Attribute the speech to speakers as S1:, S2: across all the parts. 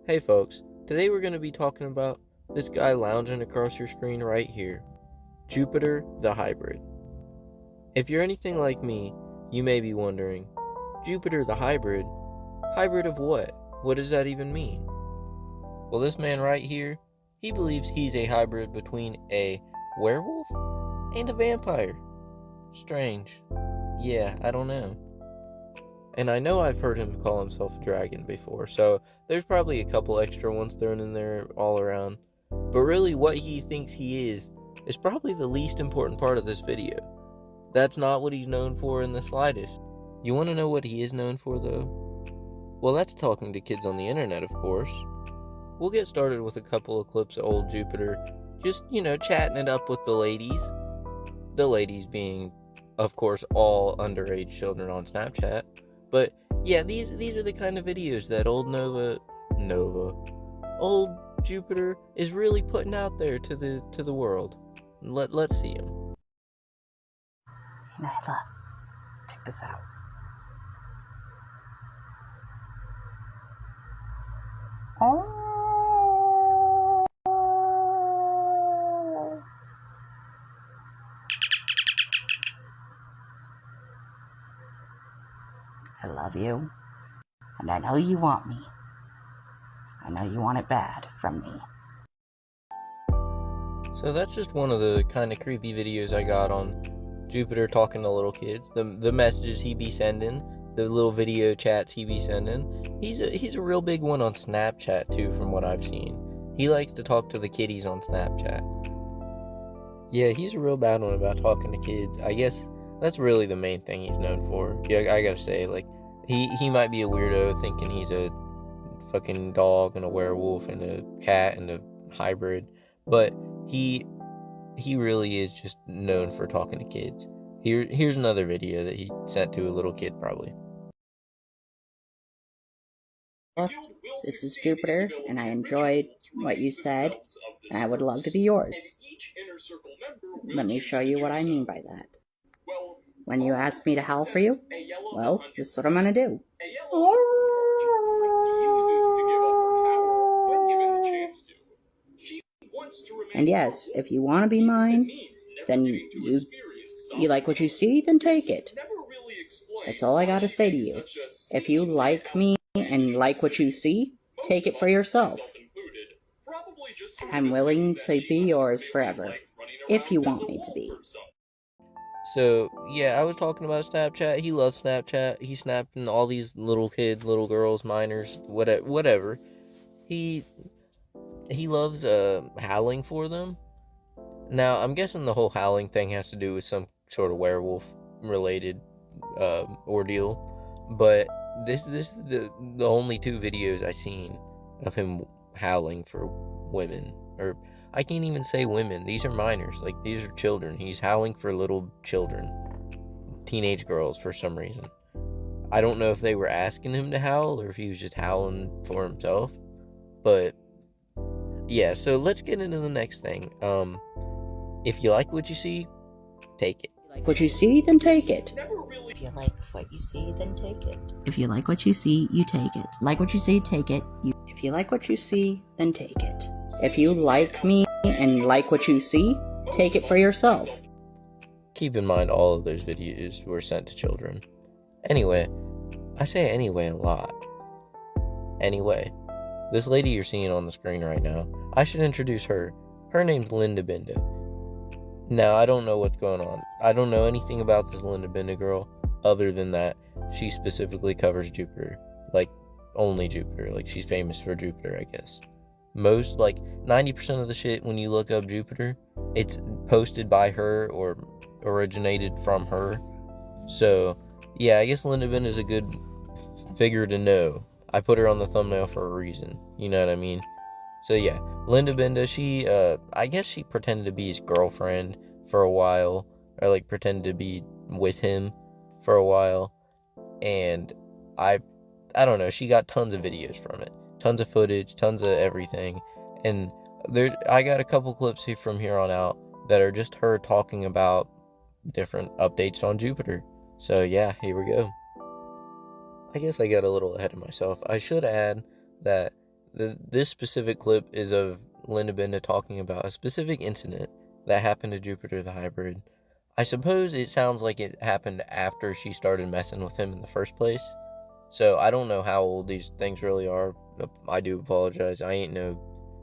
S1: Hey folks, today we're going to be talking about this guy lounging across your screen right here, Jupiter the Hybrid. If you're anything like me, you may be wondering, Jupiter the Hybrid? Hybrid of what? What does that even mean? Well, this man right here, he believes he's a hybrid between a werewolf and a vampire. Strange. Yeah, I don't know. And I know I've heard him call himself a dragon before, so there's probably a couple extra ones thrown in there all around. But really, what he thinks he is probably the least important part of this video. That's not what he's known for in the slightest. You want to know what he is known for, though? Well, that's talking to kids on the internet, of course. We'll get started with a couple of clips of old Jupiter, just, chatting it up with the ladies. The ladies being, of course, all underage children on Snapchat. But yeah, these are the kind of videos that old old Jupiter is really putting out there to the world. Let's see him.
S2: Hey Nyla, check this out. Oh. I love you, and I know you want me. I know you want it bad from me.
S1: So that's just one of the kind of creepy videos I got on Jupiter talking to little kids. The messages he be sending, the little video chats he be sending. He's a real big one on Snapchat too, from what I've seen. He likes to talk to the kiddies on Snapchat. Yeah, he's a real bad one about talking to kids. I guess that's really the main thing he's known for. Yeah, I gotta say, like, he might be a weirdo thinking he's a fucking dog and a werewolf and a cat and a hybrid, but he really is just known for talking to kids. Here's another video that he sent to a little kid, probably.
S2: This is Jupiter, and I enjoyed what you said, and I would love to be yours. Let me show you what I mean by that. When you ask me to howl for you, well, this is what I'm gonna do. And yes, if you want to be mine, then you like what you see, then take it. That's all I gotta say to you. If you like me and like what you see, take it for yourself. I'm willing to be yours forever, if you want me to be.
S1: So, yeah, I was talking about Snapchat. He loves Snapchat. He's snapping all these little kids, little girls, minors, whatever. He loves howling for them. Now, I'm guessing the whole howling thing has to do with some sort of werewolf-related ordeal. But this is the only two videos I've seen of him howling for women. Or, I can't even say women. These are minors. Like, these are children. He's howling for little children. Teenage girls, for some reason. I don't know if they were asking him to howl or if he was just howling for himself. But yeah, so let's get into the next thing. If you like what you see, take it.
S2: Like what you see, then take it. If you like what you see, then take it. If you like what you see, you take it. Like what you see, take it. If you like what you see, then take it. If you like me and like what you see, take it for yourself.
S1: Keep in mind all of those videos were sent to children. Anyway, I say anyway a lot. Anyway, this lady you're seeing on the screen right now, I should introduce her. Her name's Linda Binda. Now, I don't know what's going on. I don't know anything about this Linda Binda girl, other than that she specifically covers Jupiter. Like, only Jupiter. Like, she's famous for Jupiter, I guess. Most, like, 90% of the shit when you look up Jupiter, it's posted by her or originated from her. So, yeah, I guess Linda Binda is a good figure to know. I put her on the thumbnail for a reason. You know what I mean? So yeah, Linda Binda, she, I guess she pretended to be his girlfriend for a while, or like pretended to be with him for a while, and I don't know, she got tons of videos from it, tons of footage, tons of everything, and I got a couple clips from here on out that are just her talking about different updates on Jupiter. So yeah, here we go. I guess I got a little ahead of myself. I should add that This specific clip is of Linda Benda talking about a specific incident that happened to Jupiter the hybrid. I suppose it sounds like it happened after she started messing with him in the first place. So I don't know how old these things really are. I do apologize. I ain't no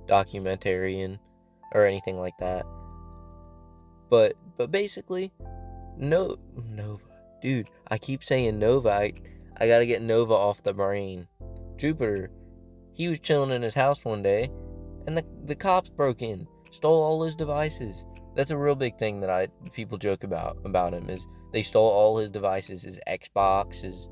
S1: documentarian or anything like that. But basically, Nova. Dude, I keep saying Nova. I gotta get Nova off the brain. Jupiter, he was chilling in his house one day, and the cops broke in, stole all his devices. That's a real big thing that people joke about him, is they stole all his devices, his Xbox, his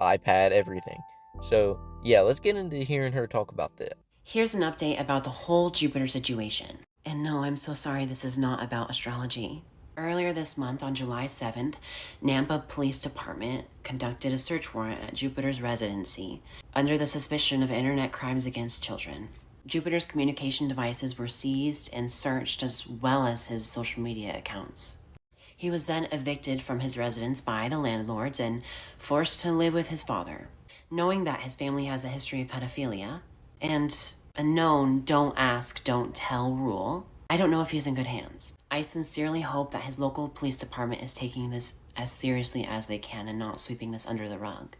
S1: iPad, everything. So yeah, let's get into hearing her talk about that.
S3: Here's an update about the whole Jupiter situation. And no, I'm so sorry, this is not about astrology. Earlier this month, on July 7th, Nampa Police Department conducted a search warrant at Jupiter's residency under the suspicion of internet crimes against children. Jupiter's communication devices were seized and searched, as well as his social media accounts. He was then evicted from his residence by the landlords and forced to live with his father. Knowing that his family has a history of pedophilia and a known don't ask, don't tell rule, I don't know if he's in good hands. I sincerely hope that his local police department is taking this as seriously as they can and not sweeping this under the rug.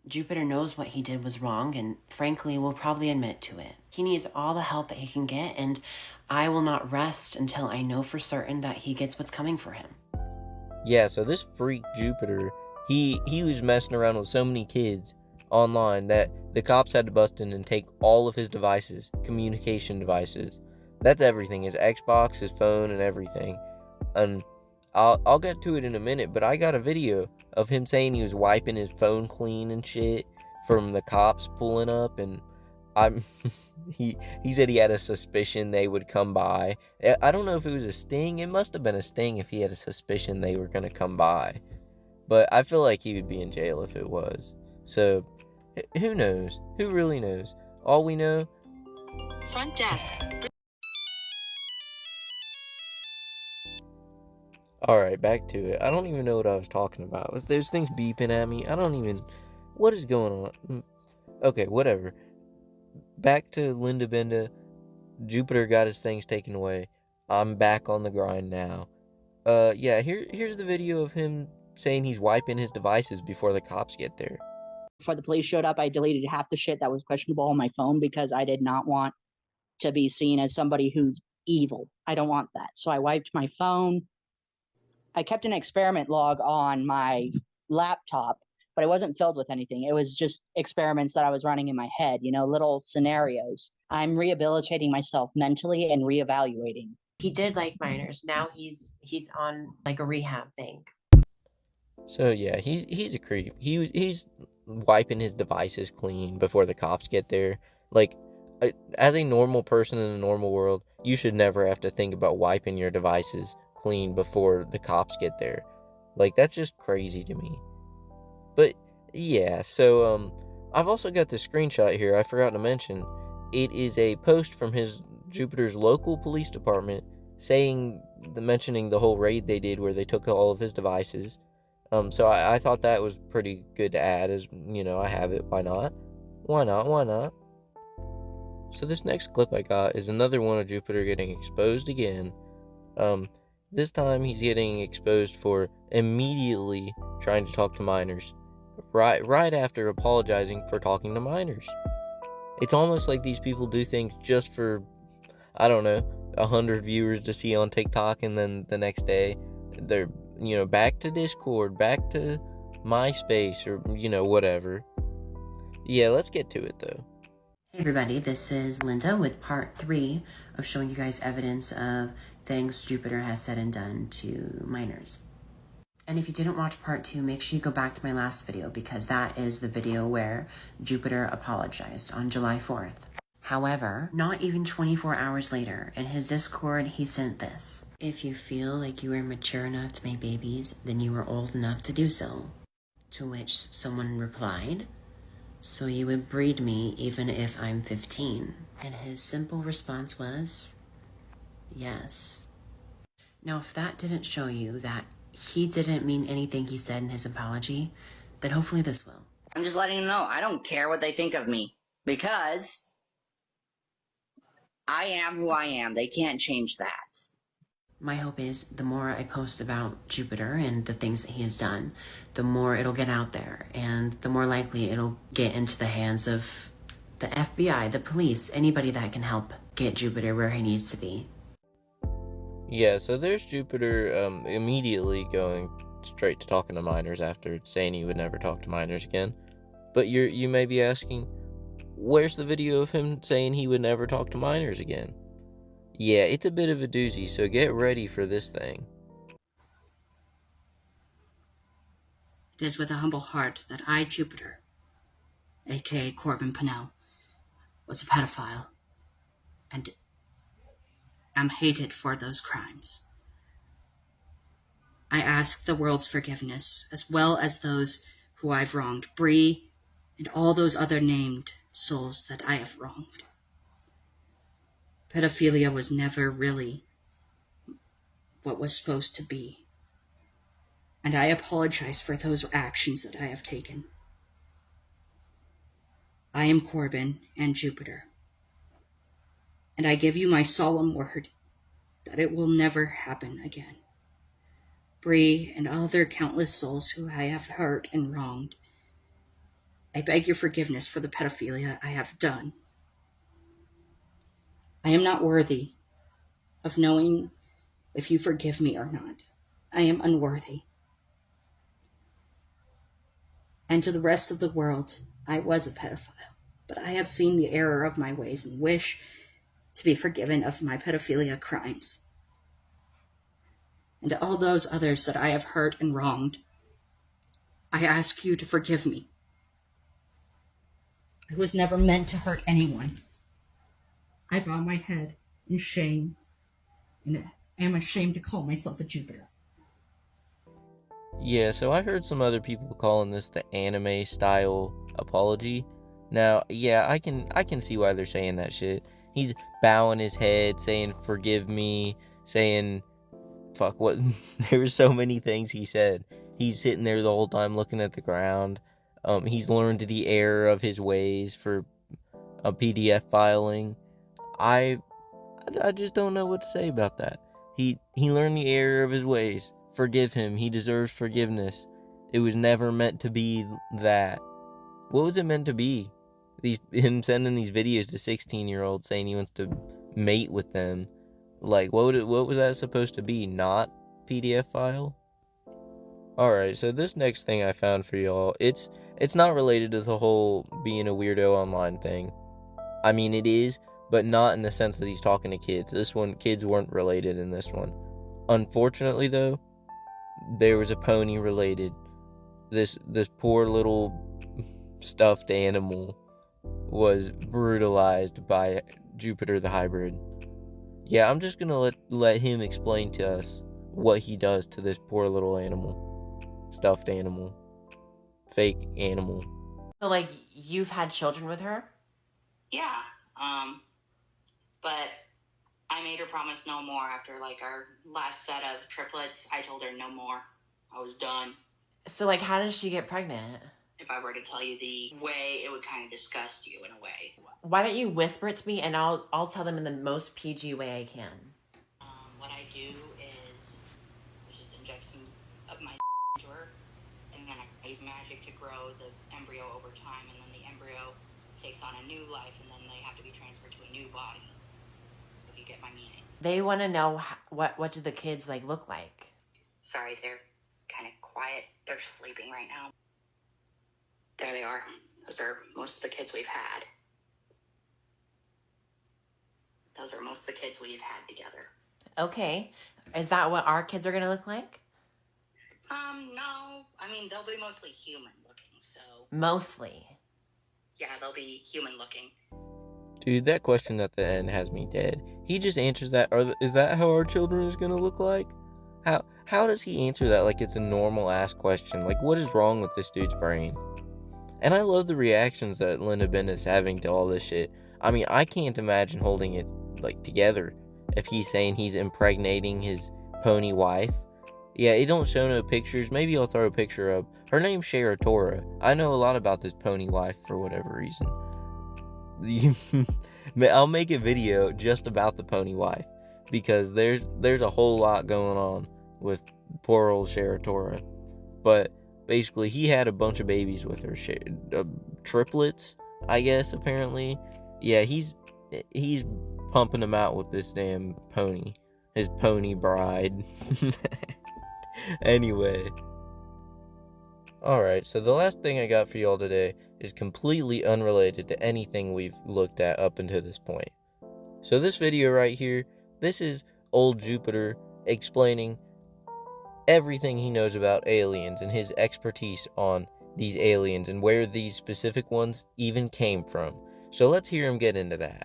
S3: Jupiter knows what he did was wrong and frankly will probably admit to it. He needs all the help that he can get, and I will not rest until I know for certain that he gets what's coming for him.
S1: Yeah, so this freak Jupiter, he was messing around with so many kids online that the cops had to bust in and take all of his devices, communication devices. That's everything, his Xbox, his phone, and everything. And I'll get to it in a minute, but I got a video of him saying he was wiping his phone clean and shit from the cops pulling up, and he said he had a suspicion they would come by. I don't know if it was a sting. It must have been a sting if he had a suspicion they were going to come by. But I feel like he would be in jail if it was. So, who knows? Who really knows? All we know...
S4: Front desk.
S1: Alright, back to it. I don't even know what I was talking about. There's things beeping at me. I don't even... What is going on? Okay, whatever. Back to Linda Benda. Jupiter got his things taken away. I'm back on the grind now. Yeah, here's the video of him saying he's wiping his devices before the cops get there.
S5: Before the police showed up, I deleted half the shit that was questionable on my phone because I did not want to be seen as somebody who's evil. I don't want that. So I wiped my phone. I kept an experiment log on my laptop, but it wasn't filled with anything. It was just experiments that I was running in my head, little scenarios. I'm rehabilitating myself mentally and reevaluating.
S3: He did like minors. Now he's on like a rehab thing.
S1: So yeah, he's a creep. He's wiping his devices clean before the cops get there. Like, as a normal person in a normal world, you should never have to think about wiping your devices clean before the cops get there. Like, that's just crazy to me. But yeah, so I've also got this screenshot here I forgot to mention. It is a post from Jupiter's local police department mentioning the whole raid they did where they took all of his devices. So I thought that was pretty good to add, as I have it. Why not? So this next clip I got is another one of Jupiter getting exposed again. This time he's getting exposed for immediately trying to talk to minors, right after apologizing for talking to minors. It's almost like these people do things just for, I don't know, 100 viewers to see on TikTok, and then the next day they're back to Discord, back to MySpace, or whatever. Yeah, let's get to it though.
S3: Hey everybody, this is Linda with part 3 of showing you guys evidence of things Jupiter has said and done to minors. And if you didn't watch part 2, make sure you go back to my last video, because that is the video where Jupiter apologized on July 4th. However, not even 24 hours later, in his Discord, he sent this. If you feel like you are mature enough to make babies, then you are old enough to do so. To which someone replied, so you would breed me even if I'm 15. And his simple response was, yes. Now, if that didn't show you that he didn't mean anything he said in his apology, then hopefully this will.
S6: I'm just letting them know I don't care what they think of me.
S2: Because I am who I am. They can't change that.
S3: My hope is the more I post about Jupiter and the things that he has done, the more it'll get out there, and the more likely it'll get into the hands of the FBI, the police, anybody that can help get Jupiter where he needs to be.
S1: Yeah, so there's Jupiter immediately going straight to talking to minors after saying he would never talk to minors again. But you may be asking, where's the video of him saying he would never talk to minors again? Yeah, it's a bit of a doozy, so get ready for this thing.
S2: It is with a humble heart that I, Jupiter, aka Corbin Pennell, was a pedophile and am hated for those crimes. I ask the world's forgiveness, as well as those who I've wronged, Bree, and all those other named souls that I have wronged. Pedophilia was never really what was supposed to be, and I apologize for those actions that I have taken. I am Corbin and Jupiter, and I give you my solemn word that it will never happen again. Bree and other countless souls who I have hurt and wronged, I beg your forgiveness for the pedophilia I have done. I am not worthy of knowing if you forgive me or not. I am unworthy. And to the rest of the world, I was a pedophile, but I have seen the error of my ways and wish to be forgiven of my pedophilia crimes. And to all those others that I have hurt and wronged, I ask you to forgive me. I was never meant to hurt anyone. I bow my head in shame, and am ashamed to call myself a Jupiter.
S1: Yeah, so I heard some other people calling this the anime style apology. Now, yeah, I can see why they're saying that shit. He's bowing his head, saying forgive me, saying fuck what there were so many things he said. He's sitting there the whole time looking at the ground. He's learned the error of his ways for PDF filing. I just don't know what to say about that. He learned the error of his ways. Forgive him. He deserves forgiveness. It was never meant to be that. What was it meant to be? Him sending these videos to 16-year-olds saying he wants to mate with them. Like, what was that supposed to be? Not PDF file? Alright, so this next thing I found for y'all, it's not related to the whole being a weirdo online thing. I mean, it is, but not in the sense that he's talking to kids. This one, kids weren't related in this one. Unfortunately, though, there was a pony related. This poor little stuffed animal was brutalized by Jupiter the hybrid. Yeah, I'm just gonna let him explain to us what he does to this poor little animal. Stuffed animal. Fake animal.
S3: So, like, you've had children with her?
S2: Yeah, but I made her promise no more after, like, our last set of triplets. I told her no more. I was done.
S3: So, like, how did she get pregnant?
S2: If I were to tell you the way, it would kind of disgust you in a way.
S3: Why don't you whisper it to me, and I'll tell them in the most PG way I can.
S2: What I do is I just inject some of my into her, and then I use magic to grow the embryo over time, and then the embryo takes on a new life, and then they have to be transferred to a new body. If you get my meaning.
S3: They want to know what do the kids, like, look like.
S2: Sorry, they're kind of quiet. They're sleeping right now. There they are. Those are most of the kids we've had. Those are most of the kids we've had together.
S3: Okay. Is that what our kids are going to look like?
S2: No. I mean, they'll be mostly human looking, so...
S3: Mostly.
S2: Yeah, they'll be human looking.
S1: Dude, that question at the end has me dead. He just answers that, is that how our children is gonna look like? How does he answer that like it's a normal ass question? Like, what is wrong with this dude's brain? And I love the reactions that Linda Bennett's having to all this shit. I mean, I can't imagine holding it, like, together if he's saying he's impregnating his pony wife. Yeah, it don't show no pictures. Maybe I'll throw a picture up. Her name's Shara Tora. I know a lot about this pony wife for whatever reason. I'll make a video just about the pony wife, because there's a whole lot going on with poor old Sheratora. But basically, he had a bunch of babies with her, triplets, I guess, apparently. Yeah, he's pumping them out with this damn pony, his pony bride. Anyway. Alright, so the last thing I got for y'all today is completely unrelated to anything we've looked at up until this point. So this video right here, this is old Jupiter explaining everything he knows about aliens and his expertise on these aliens and where these specific ones even came from. So let's hear him get into that.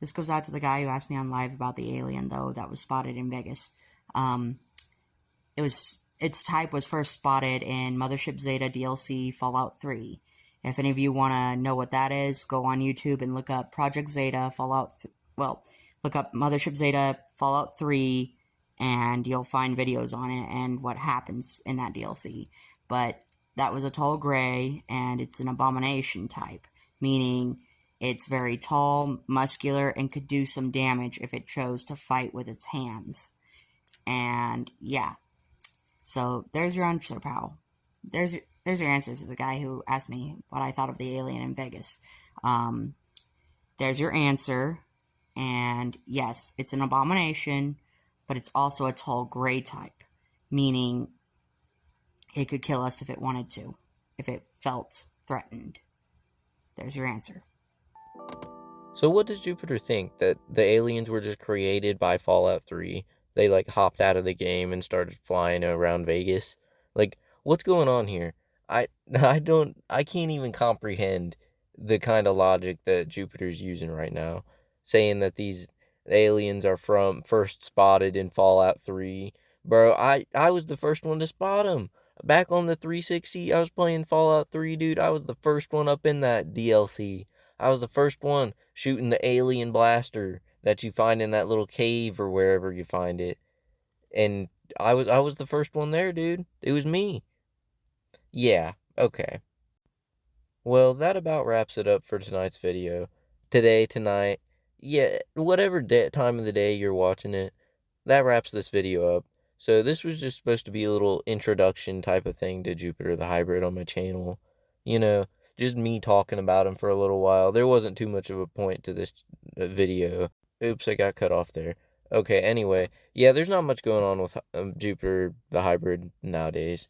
S2: This goes out to the guy who asked me on live about the alien, though, that was spotted in Vegas. Its type was first spotted in Mothership Zeta DLC Fallout 3. If any of you want to know what that is, go on YouTube and look up Project Zeta look up Mothership Zeta Fallout 3, and you'll find videos on it and what happens in that DLC. But that was a tall gray, and it's an abomination type, meaning it's very tall, muscular, and could do some damage if it chose to fight with its hands. And yeah. So there's your answer, pal. There's your answer to the guy who asked me what I thought of the alien in Vegas. There's your answer. And yes, it's an abomination, but it's also a tall gray type, meaning it could kill us if it wanted to, if it felt threatened. There's your answer.
S1: So what does Jupiter think? That the aliens were just created by Fallout 3? They, like, hopped out of the game and started flying around Vegas? Like, what's going on here? I can't even comprehend the kind of logic that Jupiter's using right now, saying that these aliens are first spotted in Fallout 3. Bro, I was the first one to spot them. Back on the 360, I was playing Fallout 3, dude. I was the first one up in that DLC. I was the first one shooting the alien blaster that you find in that little cave or wherever you find it. And I was the first one there, dude. It was me. Yeah, okay. Well, that about wraps it up for tonight's video. Tonight, yeah, whatever time of the day you're watching it, that wraps this video up. So this was just supposed to be a little introduction type of thing to Jupiter the Hybrid on my channel. You know, just me talking about him for a little while. There wasn't too much of a point to this video. Oops, I got cut off there. Okay, anyway, yeah, there's not much going on with Jupiter the Hybrid nowadays.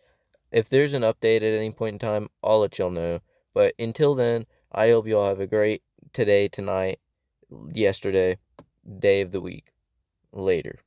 S1: If there's an update at any point in time, I'll let y'all know. But until then, I hope y'all have a great today, tonight, yesterday, day of the week. Later.